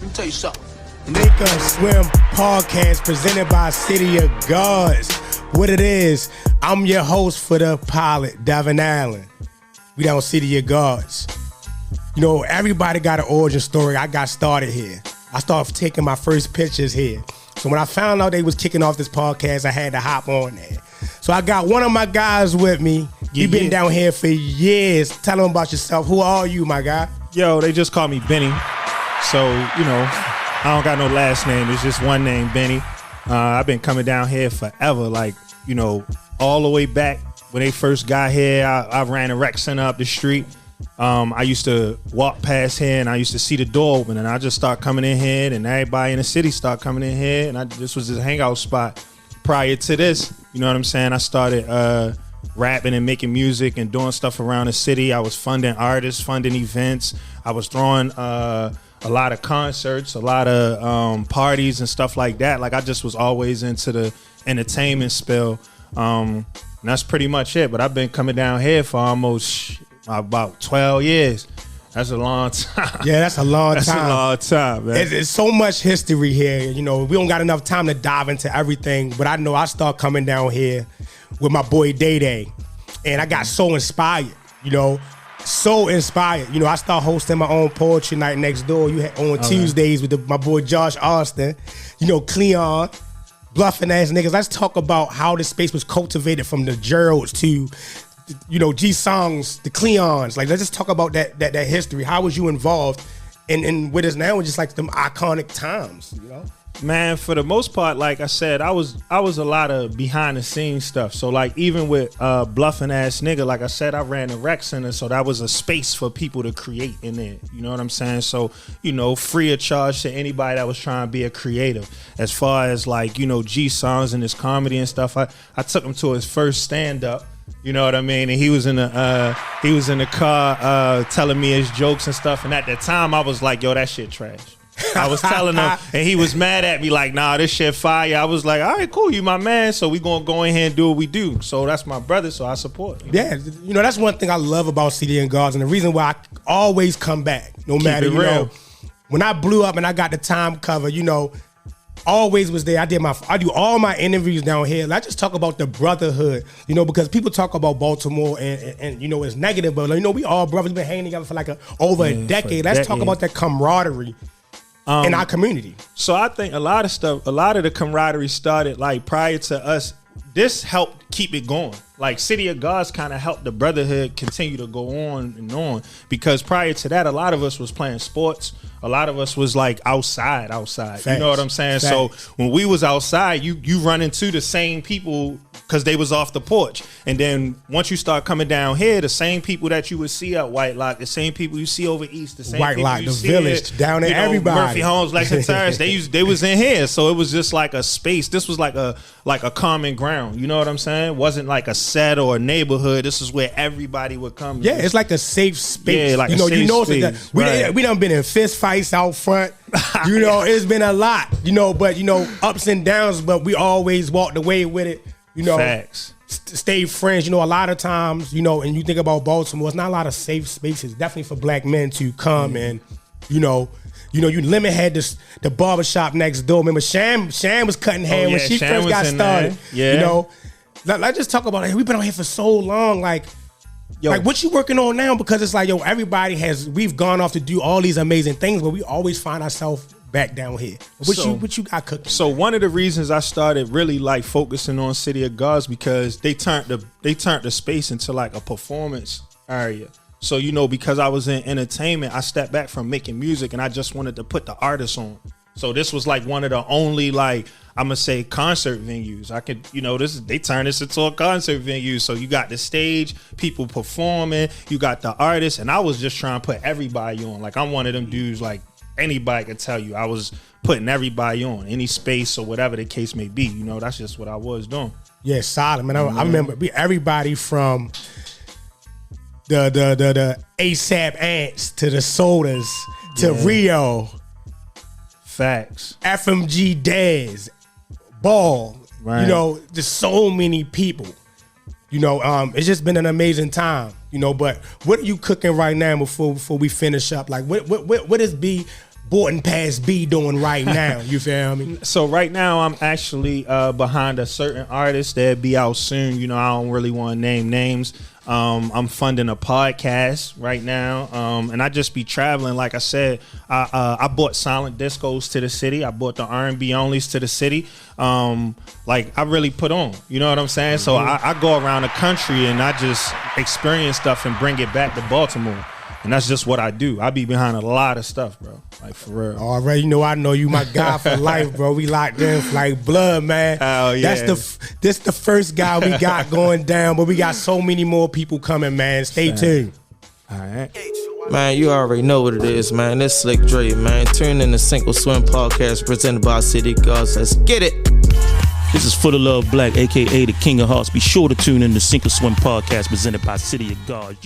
me tell you something. Make Us Swim podcast presented by City of Gods. What it is, I'm your host for the pilot, Devin Allen. We down City of Gods. You know, everybody got an origin story. I got started here. I started taking my first pictures here. So when I found out they was kicking off this podcast, I had to hop on there. So I got one of my guys with me. You've been down here for years. Tell them about yourself. Who are you, my guy? Yo, they just call me Bennie. So, you know, I don't got no last name. It's just one name, Bennie. I've been coming down here forever. Like, you know, all the way back when they first got here, I ran a rec center up the street. I used to walk past here and I used to see the door open and I just start coming in here and everybody in the city start coming in here and this was this hangout spot. Prior to this, you know what I'm saying, I started rapping and making music and doing stuff around the city. I was funding artists, funding events. I was throwing a lot of concerts, a lot of parties and stuff like that. Like I just was always into the entertainment spill. And that's pretty much it. But I've been coming down here for almost about 12 years. That's a long time. Yeah, that's a long That's time. a long time, man. It's so much history here. You know, we don't got enough time to dive into everything, but I know I start coming down here with my boy Day Day, and I got so inspired, you know, so inspired. You know, I start hosting my own poetry night next door. You had on Tuesdays with my boy Josh Austin, you know, Cleon, bluffing ass niggas. Let's talk about how this space was cultivated from the Geralds to, you know, G Songs, the Cleons. Like, let's just talk about that history. How was you involved in what is now just like them iconic times, you know? Man, for the most part, like I said, I was a lot of behind the scenes stuff. So like even with bluffing ass nigga, like I said, I ran a rec center, so that was a space for people to create in there. You know what I'm saying? So, you know, free of charge to anybody that was trying to be a creative. As far as like, you know, G Songs and his comedy and stuff, I took him to his first stand up. You know what I mean? And he was in the car telling me his jokes and stuff. And at that time, I was like, yo, that shit trash. I was telling him, and he was mad at me like, nah, this shit fire. I was like, all right, cool, you my man. So we gonna go in here and do what we do. So that's my brother, so I support him. Yeah, you know, that's one thing I love about City and Gods, and the reason why I always come back, no matter, you know, when I blew up and I got the time cover, you know, always was there. I do all my interviews down here. Let's just talk about the brotherhood, you know, because people talk about Baltimore and you know, it's negative, but you know, we all brothers been hanging together for like over a decade. Let's talk about that camaraderie in our community. So I think a lot of the camaraderie started like prior to us. This helped keep it going. Like City of Gods kind of helped the brotherhood continue to go on and on, because prior to that, a lot of us was playing sports. A lot of us was like outside. Facts. You know what I'm saying? Facts. So when we was outside, you run into the same people because they was off the porch. And then once you start coming down here, the same people that you would see at White Lock, the same people you see over east, the same White people Lock, you the see Village, here, down there, you know, everybody. Murphy Homes, Lexington Terrace, they was in here. So it was just like a space. This was like a common ground. You know what I'm saying? It wasn't like a set or a neighborhood. This is where everybody would come. Yeah, it's like a safe space. Yeah, like you know, a safe you know, space. We done been in fist fights out front. You know, it's been a lot. You know, but you know, ups and downs. But we always walked away with it. You know, Facts. Stay friends. You know, a lot of times, you know, and you think about Baltimore, it's not a lot of safe spaces. Definitely for black men to come and, you know, you Lemon had the barbershop next door. Remember, Sham was cutting hair when she Sham first got started. There. Yeah. You know, let's just talk about it. We've been on here for so long. Like what you working on now? Because it's like, yo, we've gone off to do all these amazing things, but we always find ourselves back down here. What you got cooking? So one of the reasons I started really like focusing on City of Gods, because they turned the space into like a performance area. So, you know, because I was in entertainment, I stepped back from making music and I just wanted to put the artists on. So this was like one of the only, like, I'm gonna say concert venues. I could, you know, they turned this into a concert venue. So you got the stage, people performing, you got the artists, and I was just trying to put everybody on. Like, I'm one of them dudes, like anybody could tell you, I was putting everybody on, any space or whatever the case may be. You know, that's just what I was doing. Yeah, solid, man. I remember everybody from the ASAP Ants to the Sodas to Rio. Facts. FMG Daz, Ball. Right. You know, there's so many people. You know, it's just been an amazing time. You know, but what are you cooking right now before we finish up? Like, what is bought and passed B doing right now? You feel me? So right now I'm actually behind a certain artist that'll be out soon. You know, I don't really want to name names. I'm funding a podcast right now, and I just be traveling. Like I said, I bought silent discos to the city. I bought the R&B onlys to the city. Like I really put on. You know what I'm saying? So I go around the country and I just experience stuff and bring it back to Baltimore. And that's just what I do. I be behind a lot of stuff, bro. Like, for real. All right, I know you my guy for life, bro. We locked in like blood, man. Oh, yeah. This the first guy we got going down, but we got so many more people coming, man. Stay tuned. All right. Man, you already know what it is, man. This Slick Dre, man. Tune in the Sink or Swim podcast presented by City Gods. Let's get it. This is For the Love Black, a.k.a. the King of Hearts. Be sure to tune in the Sink or Swim podcast presented by City of God.